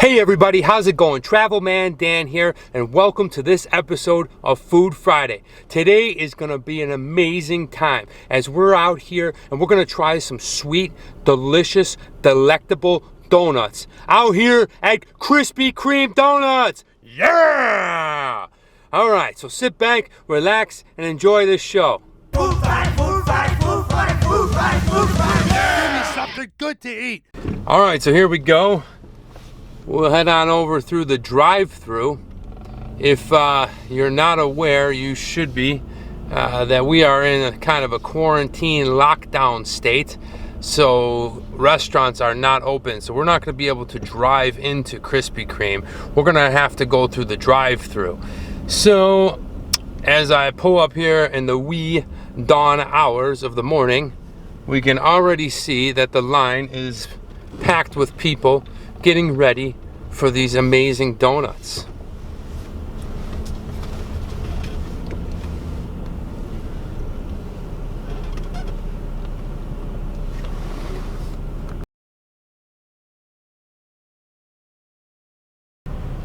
Hey everybody, how's it going? Travel Man Dan here, and welcome to this episode of Food Friday. Today is going to be an amazing time as we're out here and we're going to try some sweet, delicious, delectable donuts out here at Krispy Kreme Donuts. Yeah! Alright, so sit back, relax, and enjoy this show. Food Friday, Food Friday, Food Friday, Food Friday, Food Friday. Give me something good to eat. Alright, so here we go. We'll head on over through the drive-thru. If you're not aware, you should be, that we are in a kind of a quarantine lockdown state. So restaurants are not open. So we're not going to be able to drive into Krispy Kreme. We're going to have to go through the drive-thru. So as I pull up here in the wee dawn hours of the morning, we can already see that the line is packed with people getting ready for these amazing donuts.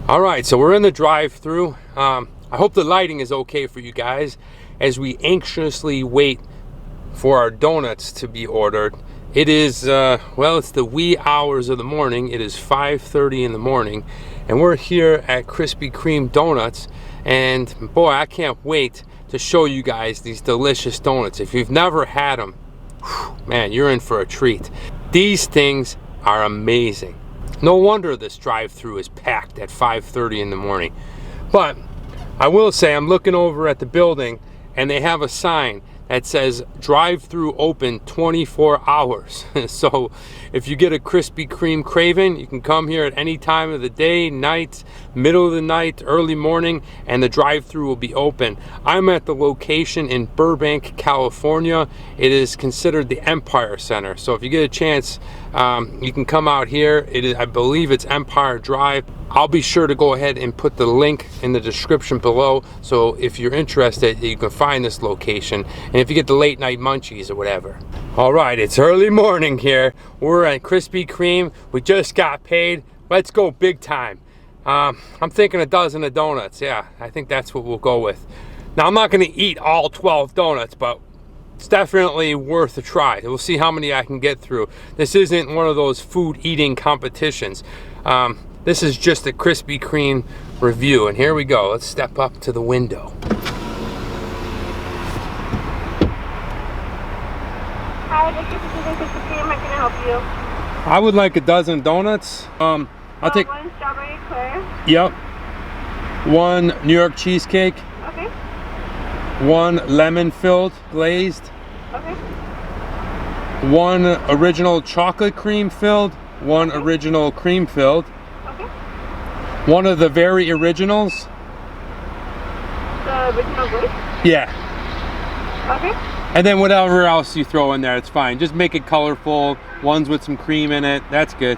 All right, so we're in the drive-thru. I hope the lighting is okay for you guys as we anxiously wait for our donuts to be ordered. It is, well, it's the wee hours of the morning. It is 5:30 in the morning, and we're here at Krispy Kreme Donuts, and boy, I can't wait to show you guys these delicious donuts. If you've never had them, man, you're in for a treat. These things are amazing. No wonder this drive-thru is packed at 5:30 in the morning. But I will say, I'm looking over at the building, and they have a sign that says drive-thru open 24 hours. So if you get a Krispy Kreme craving, you can come here at any time of the day, night, middle of the night, early morning, and the drive-thru will be open. I'm at the location in Burbank, California. It is considered the Empire Center. So if you get a chance, you can come out here. It is, I believe it's Empire Drive. I'll be sure to go ahead and put the link in the description below, so if you're interested, you can find this location, and if you get the late night munchies or whatever. All right, it's early morning here. We're at Krispy Kreme. We just got paid. Let's go big time. I'm thinking a dozen of donuts. Yeah, I think that's what we'll go with. Now, I'm not going to eat all 12 donuts, but it's definitely worth a try. We'll see how many I can get through. This isn't one of those food eating competitions. This is just a Krispy Kreme review, and here we go. Let's step up to the window. Hi, this is Krispy Kreme. How can I help you? I would like a dozen donuts. I'll take one strawberry Eclair. Yep. One New York Cheesecake. Okay. One lemon filled glazed. Okay. One original chocolate cream filled. One original cream filled. Okay. One of the very originals. The original glaze? Yeah. Okay. And then whatever else you throw in there, it's fine. Just make it colorful. Ones with some cream in it. That's good.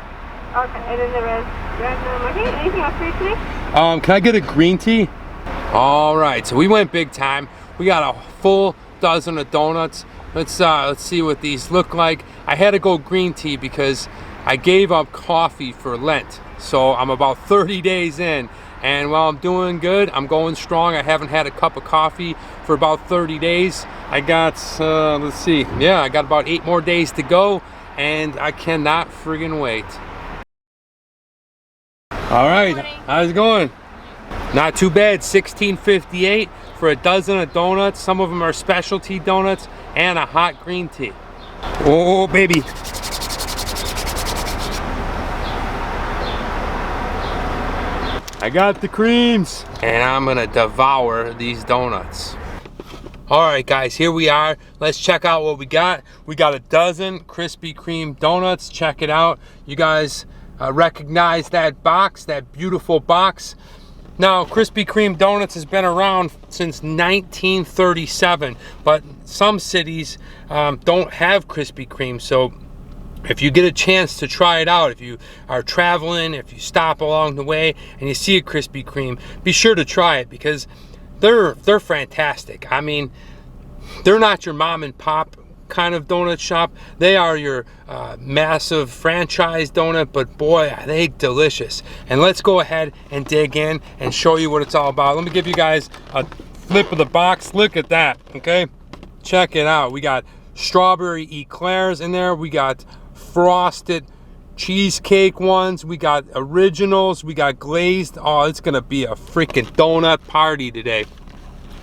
Okay. And then the rest. Okay. Anything else for you today? Can I get a green tea? All right. So we went big time. We got a full dozen of donuts. Let's see what these look like. I had to go green tea because I gave up coffee for Lent. So I'm about 30 days in, and while I'm doing good, I'm going strong. I haven't had a cup of coffee for about 30 days. I got, let's see, yeah, I got about 8 more days to go, and I cannot friggin' wait. All right, how's it going? Not too bad, $16.58 for a dozen of donuts. Some of them are specialty donuts and a hot green tea. Oh, baby. I got the creams, and I'm gonna devour these donuts. All right, guys, here we are. Let's check out what we got. We got a dozen Krispy Kreme donuts. Check it out. You guys recognize that box, that beautiful box? Now, Krispy Kreme Donuts has been around since 1937, but some cities don't have Krispy Kreme, so if you get a chance to try it out, if you are traveling, if you stop along the way and you see a Krispy Kreme, be sure to try it because they're fantastic. I mean, they're not your mom and pop kind of donut shop. They are your massive franchise donut, but boy, are they delicious. And let's go ahead and dig in and show you what it's all about. Let me give you guys a flip of the box. Look at that, okay? Check it out. We got strawberry eclairs in there. We got frosted cheesecake ones. We got originals. We got glazed. Oh, it's gonna be a freaking donut party today.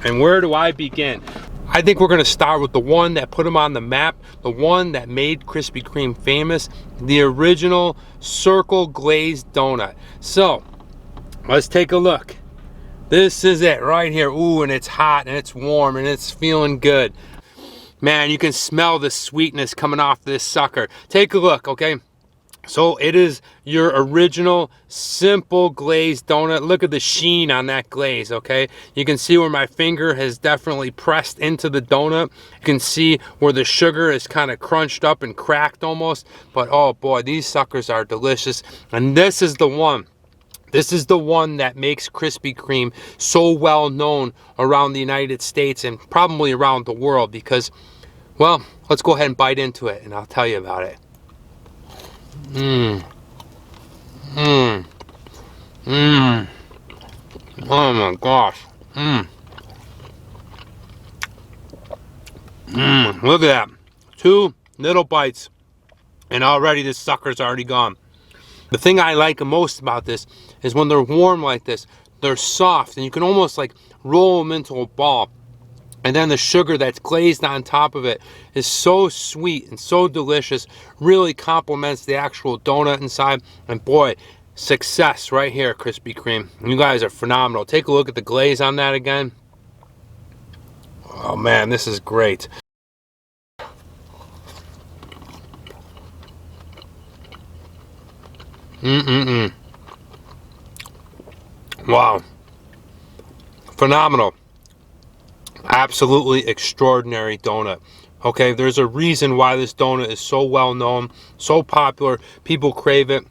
And where do I begin? I think we're gonna start with the one that put them on the map, the one that made Krispy Kreme famous, the original circle glazed donut. So let's take a look. This is it right here. Ooh, and it's hot and it's warm and it's feeling good. Man, you can smell the sweetness coming off this sucker. Take a look, okay? So it is your original simple glazed donut. Look at the sheen on that glaze, okay? You can see where my finger has definitely pressed into the donut. You can see where the sugar is kind of crunched up and cracked almost. But oh boy, these suckers are delicious. And this is the one. This is the one that makes Krispy Kreme so well known around the United States and probably around the world because, well, let's go ahead and bite into it and I'll tell you about it. Oh my gosh. Look at that. 2 little bites and already this sucker's already gone. The thing I like most about this is when they're warm like this, they're soft and you can almost like roll them into a ball. And then the sugar that's glazed on top of it is so sweet and so delicious, really complements the actual donut inside. And boy, success right here, Krispy Kreme. You guys are phenomenal. Take a look at the glaze on that again. Oh man, this is great. Wow. Phenomenal. Absolutely extraordinary donut. Okay, there's a reason why this donut is so well known, so popular. People crave it.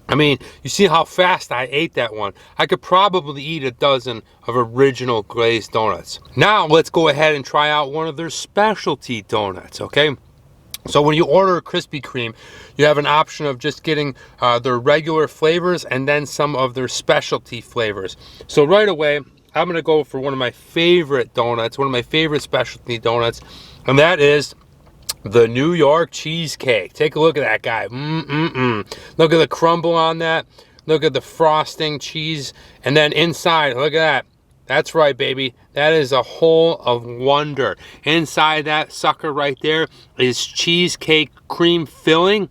I mean, you see how fast I ate that one. I could probably eat a dozen of original glazed donuts. Now let's go ahead and try out one of their specialty donuts, okay? So when you order a Krispy Kreme, you have an option of just getting their regular flavors and then some of their specialty flavors. So right away, I'm gonna go for one of my favorite donuts, one of my favorite specialty donuts, and that is the New York Cheesecake. Take a look at that guy. Look at the crumble on that. Look at the frosting, cheese, and then inside, look at that. That's right, baby. That is a hole of wonder. Inside that sucker right there is cheesecake cream filling.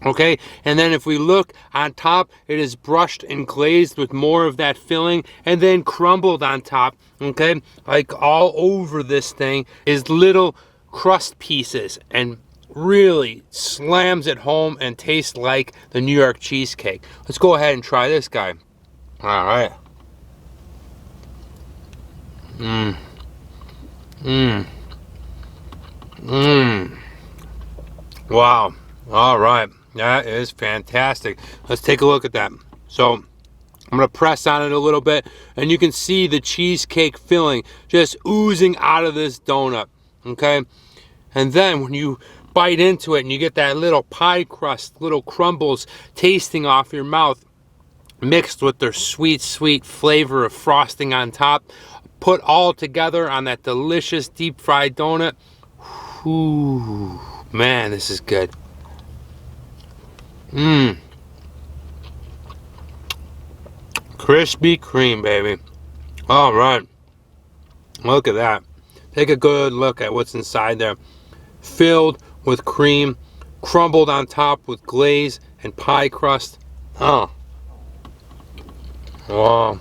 Okay, and then if we look on top, it is brushed and glazed with more of that filling and then crumbled on top. Okay, like all over this thing is little crust pieces and really slams it home and tastes like the New York cheesecake. Let's go ahead and try this guy. All right. Wow. All right. That is fantastic. Let's take a look at that. So I'm going to press on it a little bit and you can see the cheesecake filling just oozing out of this donut. Okay. And then when you bite into it and you get that little pie crust, little crumbles tasting off your mouth, mixed with their sweet, sweet flavor of frosting on top, put all together on that delicious deep fried donut. Ooh, man, this is good. Krispy Kreme, baby. All right. Look at that. Take a good look at what's inside there. Filled with cream, crumbled on top with glaze and pie crust. Oh. Wow.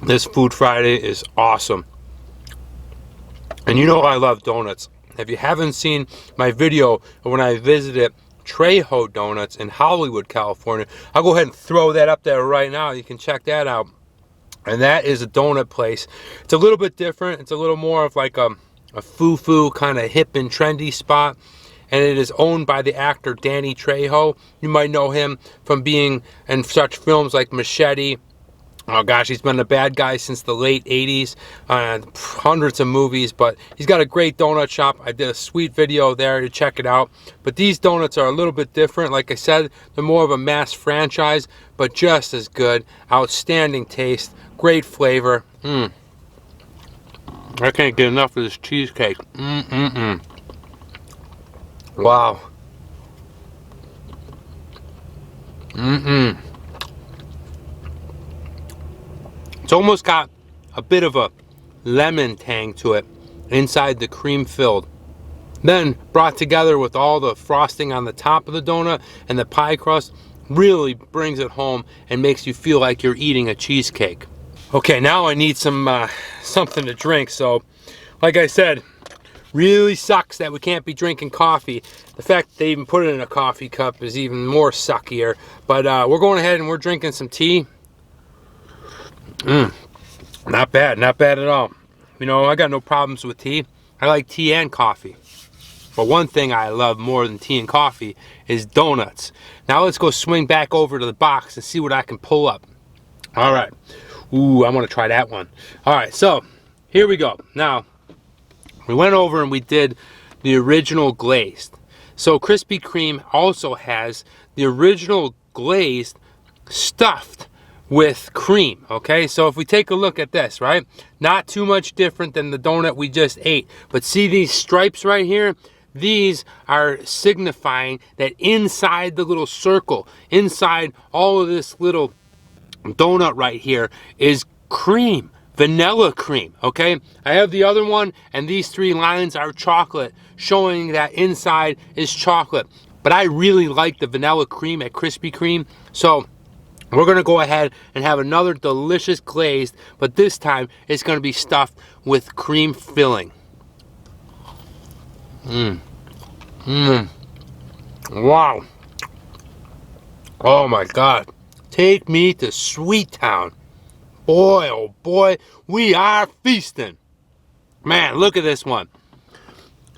This Food Friday is awesome. And you know I love donuts. If you haven't seen my video of when I visited Trejo Donuts in Hollywood, California, I'll go ahead and throw that up there right now. You can check that out. And that is a donut place. It's a little bit different. It's a little more of like a foo-foo kind of hip and trendy spot. And it is owned by the actor Danny Trejo. You might know him from being in such films like Machete Oh gosh, he's been a bad guy since the late 80s, hundreds of movies, but he's got a great donut shop. I did a sweet video there to check it out. But these donuts are a little bit different. Like I said, they're more of a mass franchise, but just as good. Outstanding taste, great flavor. I can't get enough of this cheesecake. Wow. It's almost got a bit of a lemon tang to it inside the cream filled. Then brought together with all the frosting on the top of the donut and the pie crust really brings it home and makes you feel like you're eating a cheesecake. Okay, now I need some something to drink. So like I said, really sucks that we can't be drinking coffee. The fact that they even put it in a coffee cup is even more suckier. But we're going ahead and we're drinking some tea. Not bad at all. You know, I got no problems with tea. I like tea and coffee. But one thing I love more than tea and coffee is donuts. Now let's go swing back over to the box and see what I can pull up. All right. Ooh, I want to try that one. All right, so here we go. Now, we went over and we did the original glazed. So Krispy Kreme also has the original glazed stuffed with cream. Okay, so if we take a look at this, right, not too much different than the donut we just ate, but see these stripes right here? These are signifying that inside the little circle, inside all of this little donut right here is cream, vanilla cream. Okay, I have the other one and these 3 lines are chocolate, showing that inside is chocolate, but I really like the vanilla cream at Krispy Kreme. So we're gonna go ahead and have another delicious glazed, but this time it's gonna be stuffed with cream filling. Wow. Oh my God. Take me to Sweet Town. Boy, oh boy, we are feasting. Man, look at this one.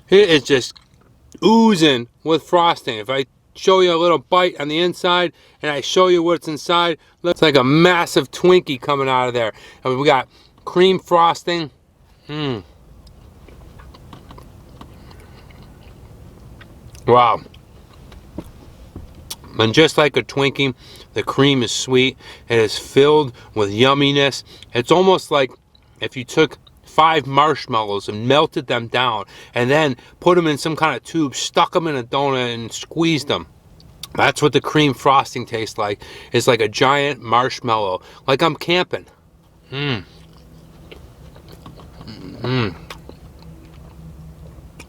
It is just oozing with frosting. If I show you a little bite on the inside and I show you what's inside, looks like a massive Twinkie coming out of there. And we got cream frosting. Wow. And just like a Twinkie, the cream is sweet. It is filled with yumminess. It's almost like if you took 5 marshmallows and melted them down and then put them in some kind of tube, stuck them in a donut and squeezed them. That's what the cream frosting tastes like. It's like a giant marshmallow, like I'm camping.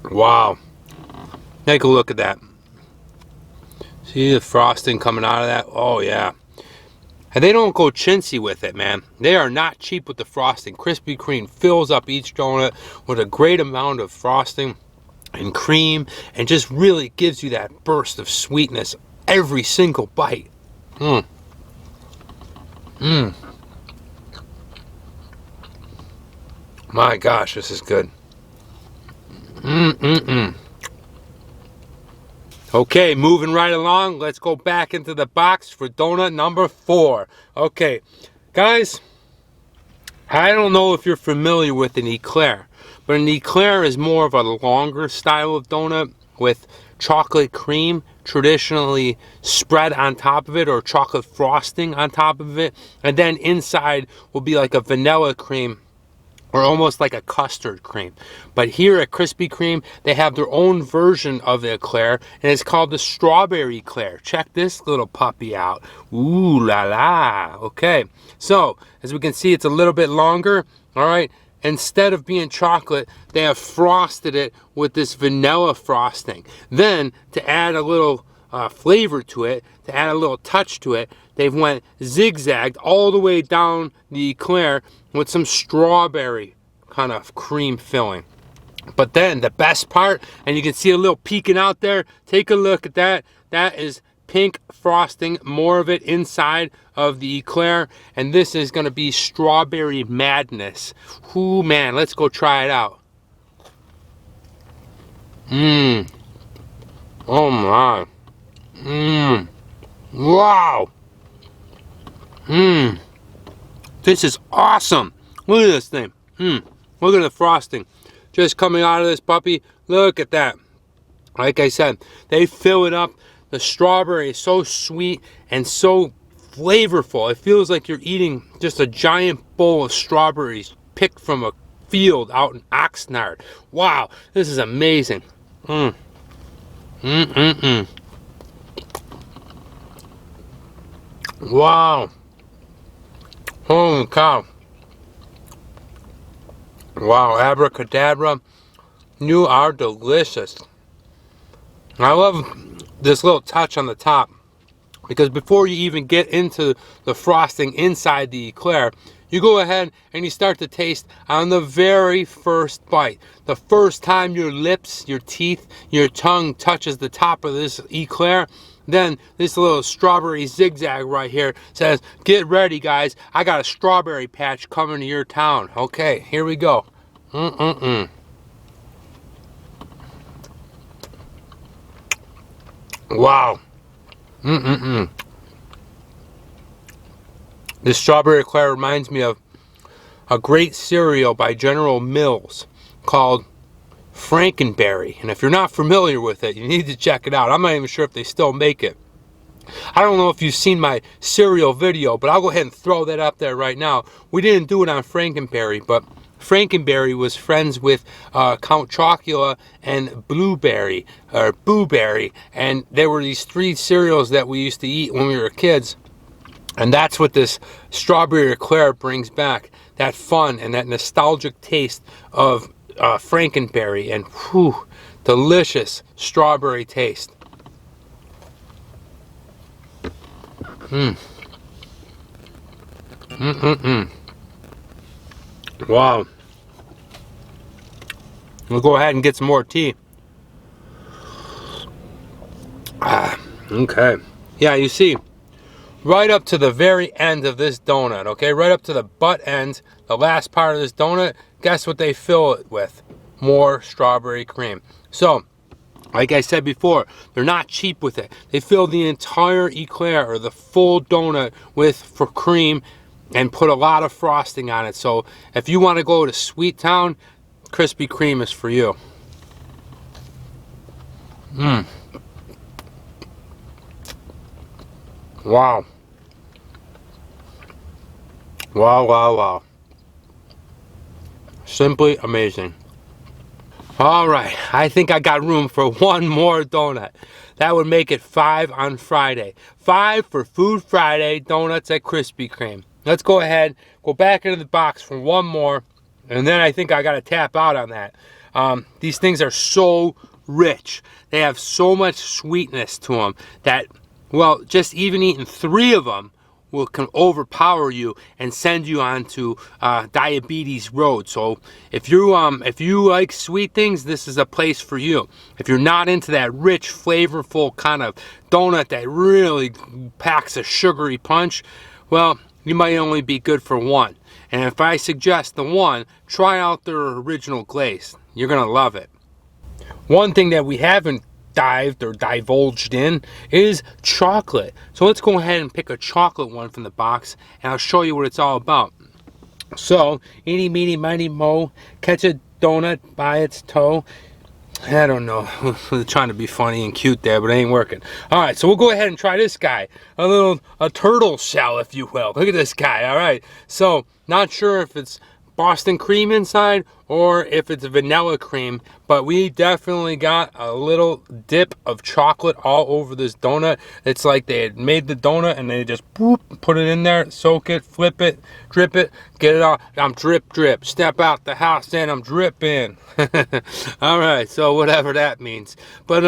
Wow. Take a look at that. See the frosting coming out of that? Oh yeah. And they don't go chintzy with it, man. They are not cheap with the frosting. Krispy Kreme fills up each donut with a great amount of frosting and cream and just really gives you that burst of sweetness every single bite. My gosh, this is good. Okay, moving right along, let's go back into the box for donut number 4. Okay, guys, I don't know if you're familiar with an Eclair, but an Eclair is more of a longer style of donut with chocolate cream traditionally spread on top of it, or chocolate frosting on top of it, and then inside will be like a vanilla cream or almost like a custard cream. But here at Krispy Kreme, they have their own version of the Eclair, and it's called the strawberry Eclair. Check this little puppy out. Ooh la la. Okay, so as we can see, it's a little bit longer. All right, instead of being chocolate, they have frosted it with this vanilla frosting. Then to add a little flavor to it, to add a little touch to it, they've went zigzagged all the way down the Eclair with some strawberry kind of cream filling. But then the best part, and you can see a little peeking out there, take a look at that. That is pink frosting, more of it inside of the Eclair, and this is going to be strawberry madness. Ooh man, let's go try it out. Oh my. Wow. This is awesome. Look at this thing. Look at the frosting. Just coming out of this puppy. Look at that. Like I said, they fill it up. The strawberry is so sweet and so flavorful. It feels like you're eating just a giant bowl of strawberries picked from a field out in Oxnard. Wow, this is amazing. Wow. Holy cow. Wow, abracadabra. You are delicious. I love this little touch on the top, because before you even get into the frosting inside the eclair, you go ahead and you start to taste on the very first bite. The first time your lips, your teeth, your tongue touches the top of this eclair, then this little strawberry zigzag right here says, get ready guys, I got a strawberry patch coming to your town. Okay, here we go. Wow. This strawberry eclair reminds me of a great cereal by General Mills called Frankenberry. And if you're not familiar with it, you need to check it out. I'm not even sure if they still make it. I don't know if you've seen my cereal video, but I'll go ahead and throw that up there right now. We didn't do it on Frankenberry, but Frankenberry was friends with Count Chocula and Blueberry, or Boo-Berry, and there were these three cereals that we used to eat when we were kids. And that's what this strawberry eclair brings back, that fun and that nostalgic taste of Frankenberry, and whew, delicious strawberry taste. Wow. We'll go ahead and get some more tea. Okay. Yeah, you see, right up to the very end of this donut, okay? Right up to the butt end, the last part of this donut, guess what they fill it with? More strawberry cream. So, like I said before, they're not cheap with it. They fill the entire eclair, or the full donut, with cream and put a lot of frosting on it. So if you want to go to Sweet Town, Krispy Kreme is for you. Wow. Wow, wow, wow. Simply amazing. All right, I think I got room for one more donut. That would make it 5 on Friday. 5 for Food Friday donuts at Krispy Kreme. Let's go ahead, go back into the box for one more, and then I think I got to tap out on that. These things are so rich. They have so much sweetness to them that, well, just even eating 3 of them can overpower you and send you onto diabetes road. So if you like sweet things, this is a place for you. If you're not into that rich, flavorful kind of donut that really packs a sugary punch, well, you might only be good for one. And if I suggest the one, try out their original glaze. You're gonna love it. One thing that we haven't divulged in is chocolate. So let's go ahead and pick a chocolate one from the box, and I'll show you what it's all about. So, eeny, meeny, miny, mo, catch a donut by its toe. I don't know, trying to be funny and cute there, but it ain't working. All right, so we'll go ahead and try this guy. A turtle shell, if you will. Look at this guy, all right. So, not sure if it's Boston cream inside or if it's vanilla cream, but we definitely got a little dip of chocolate all over this donut. It's like they had made the donut and they just boop, put it in there, soak it, flip it, drip it, get it all. I'm drip, step out the house and I'm dripping. All right, so whatever that means. But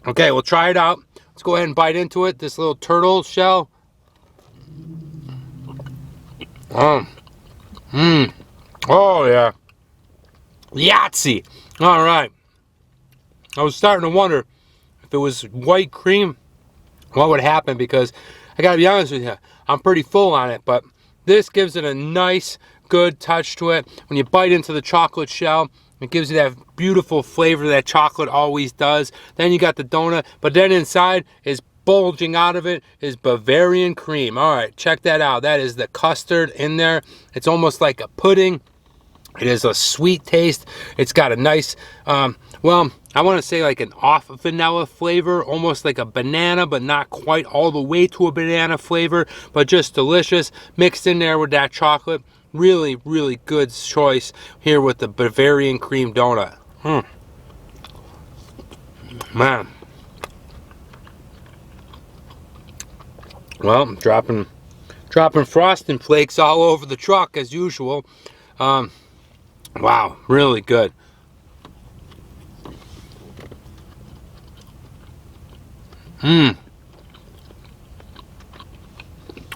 okay, we'll try it out. Let's go ahead and bite into it. This little turtle shell. Oh yeah, Yahtzee. All right, I was starting to wonder if it was white cream, what would happen, because I gotta be honest with you, I'm pretty full on it, but this gives it a nice, good touch to it. When you bite into the chocolate shell, it gives you that beautiful flavor that chocolate always does. Then you got the donut, but then inside is bulging out of it is Bavarian cream. All right, check that out. That is the custard in there. It's almost like a pudding. It is a sweet taste. It's got a nice, well, I want to say like an off vanilla flavor, almost like a banana, but not quite all the way to a banana flavor, but just delicious, mixed in there with that chocolate. Really, really good choice here with the Bavarian cream donut. Man. Well, dropping frosting flakes all over the truck as usual. Wow, really good.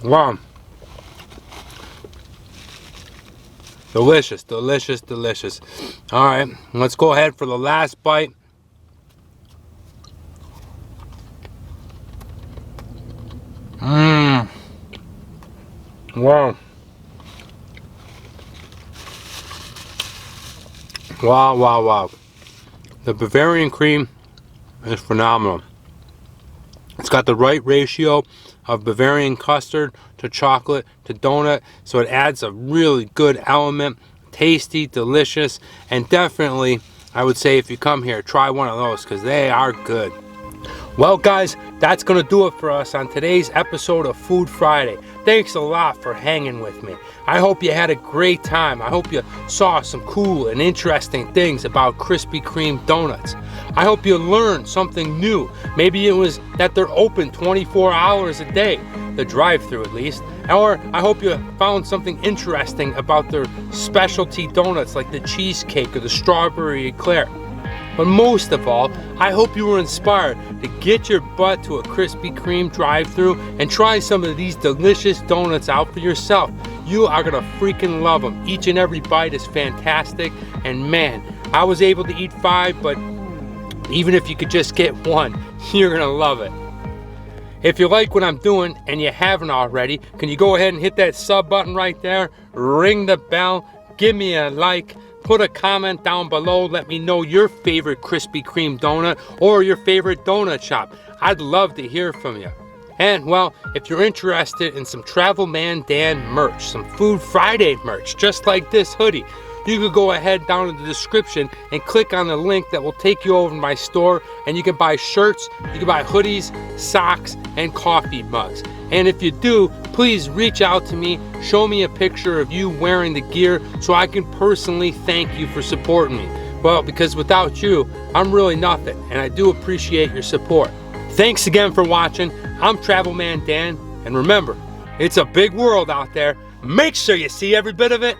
Wow. Delicious, delicious, delicious. All right, let's go ahead for the last bite. Wow. Wow, wow, wow. The Bavarian cream is phenomenal. It's got the right ratio of Bavarian custard to chocolate to donut, so it adds a really good element. Tasty, delicious, and definitely, I would say if you come here, try one of those because they are good. Well guys, that's going to do it for us on today's episode of Food Friday. Thanks a lot for hanging with me. I hope you had a great time. I hope you saw some cool and interesting things about Krispy Kreme donuts. I hope you learned something new. Maybe it was that they're open 24 hours a day, the drive-thru at least. Or I hope you found something interesting about their specialty donuts like the cheesecake or the strawberry eclair. But most of all, I hope you were inspired to get your butt to a Krispy Kreme drive-thru and try some of these delicious donuts out for yourself. You are gonna freaking love them. Each and every bite is fantastic, and man, I was able to eat 5, but even if you could just get 1, you're gonna love it. If you like what I'm doing and you haven't already, can you go ahead and hit that sub button right there, ring the bell, give me a like, put a comment down below, let me know your favorite Krispy Kreme donut or your favorite donut shop. I'd love to hear from you. And well, if you're interested in some Travel Man Dan merch, some Food Friday merch, just like this hoodie, you could go ahead down in the description and click on the link that will take you over to my store, and you can buy shirts, you can buy hoodies, socks, and coffee mugs. And if you do, please reach out to me, show me a picture of you wearing the gear so I can personally thank you for supporting me. Well, because without you, I'm really nothing, and I do appreciate your support. Thanks again for watching. I'm Travel Man Dan, and remember, it's a big world out there. Make sure you see every bit of it.